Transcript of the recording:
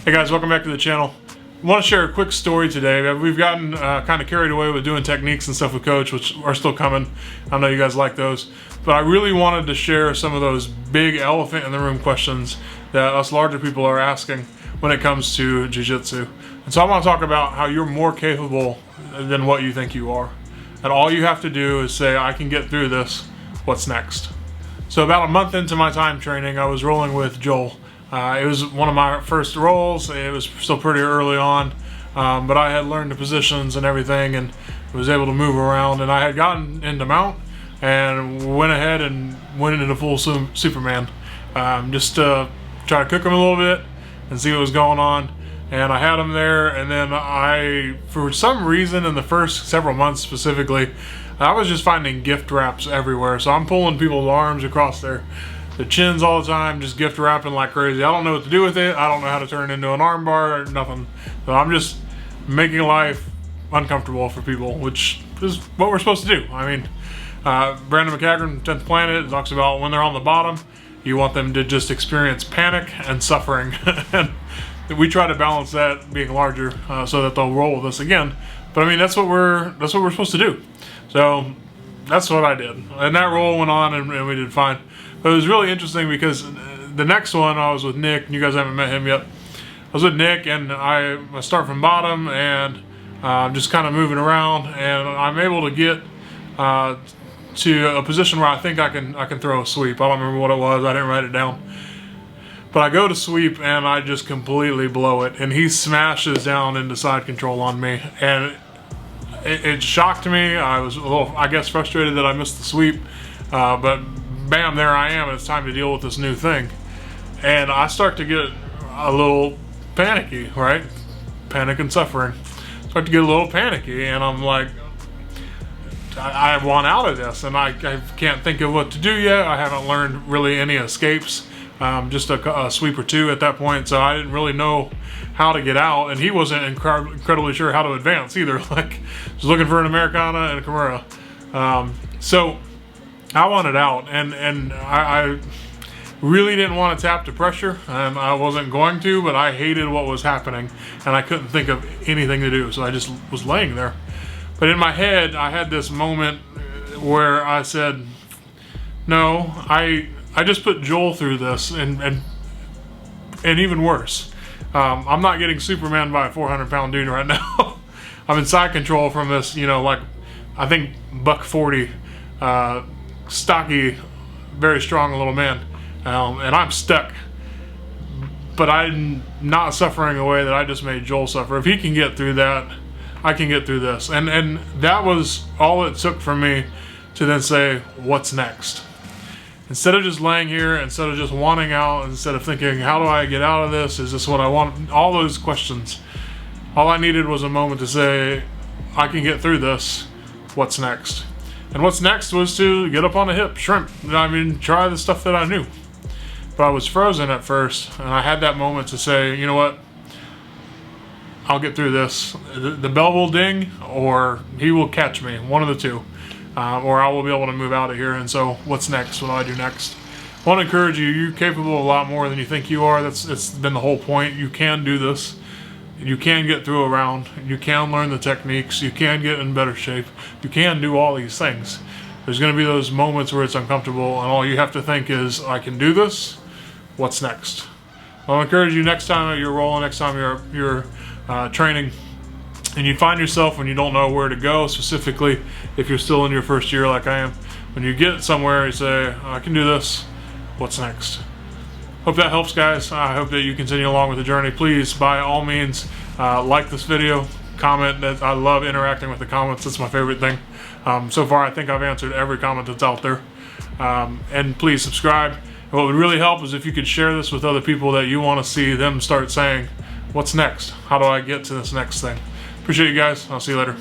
Hey guys, welcome back to the channel. I want to share a quick story today. We've gotten kind of carried away with doing techniques and stuff with Coach, which are still coming. I know you guys like those. But I really wanted to share some of those big elephant in the room questions that us larger people are asking when it comes to Jiu-Jitsu. And so I want to talk about how you're more capable than what you think you are. And all you have to do is say, I can get through this. What's next? So about a month into my time training, I was rolling with Joel. It was one of my first rolls. It was still pretty early on, but I had learned the positions and everything and was able to move around. And I had gotten into mount and went ahead and went into full Superman, just to try to cook him a little bit and see what was going on. And I had him there, and then for some reason in the first several months specifically, I was just finding gift wraps everywhere. So I'm pulling people's arms across their chins all the time, just gift wrapping like crazy. I don't know what to do with it. I don't know how to turn it into an arm bar or nothing. So I'm just making life uncomfortable for people, which is what we're supposed to do. I mean, Brandon McCagran, 10th Planet, talks about when they're on the bottom, you want them to just experience panic and suffering. And we try to balance that being larger so that they'll roll with us again. But I mean, that's what we're supposed to do. So that's what I did. And that roll went on and we did fine. But it was really interesting because the next one I was with Nick, and you guys haven't met him yet. I was with Nick, and I start from bottom and just kind of moving around, and I'm able to get to a position where I think I can throw a sweep. I don't remember what it was. I didn't write it down. But I go to sweep and I just completely blow it, and he smashes down into side control on me, and it shocked me. I was a little, I guess, frustrated that I missed the sweep, but bam, there I am, and it's time to deal with this new thing. And I start to get a little panicky, right? Panic and suffering. Start to get a little panicky, and I'm like, I want out of this, and I can't think of what to do yet. I haven't learned really any escapes, just a sweep or two at that point, so I didn't really know how to get out, and he wasn't incredibly sure how to advance either. Like, just looking for an Americana and a Kimura. So I wanted out, and I really didn't want to tap to pressure, and I wasn't going to, but I hated what was happening, and I couldn't think of anything to do, so I just was laying there. But in my head, I had this moment where I said, no, I just put Joel through this, and even worse. I'm not getting Superman by a 400-pound dude right now. I'm in side control from this, like, I think $140, stocky, very strong little man, and I'm stuck. But I'm not suffering the way that I just made Joel suffer. If he can get through that, I can get through this. And that was all it took for me to then say, what's next? Instead of just laying here, instead of just wanting out, instead of thinking, how do I get out of this? Is this what I want? All those questions. All I needed was a moment to say, I can get through this. What's next? And what's next was to get up on the hip, shrimp. I mean, try the stuff that I knew. But I was frozen at first, and I had that moment to say, you know what? I'll get through this. The bell will ding, or he will catch me, one of the two. Or I will be able to move out of here. And so what's next? What do I do next? I want to encourage you. You're capable of a lot more than you think you are. That's been the whole point. You can do this. You can get through a round. You can learn the techniques. You can get in better shape. You can do all these things. There's going to be those moments where it's uncomfortable, and all you have to think is, I can do this. What's next? I'll encourage you next time you're rolling, next time you're training, and you find yourself when you don't know where to go, specifically if you're still in your first year like I am, when you get somewhere, you say, I can do this. What's next? Hope that helps, guys. I hope that you continue along with the journey. Please, by all means, like this video, comment. I love interacting with the comments. That's my favorite thing. So far, I think I've answered every comment that's out there. And please subscribe. And what would really help is if you could share this with other people that you want to see them start saying, what's next? How do I get to this next thing? Appreciate you guys. I'll see you later.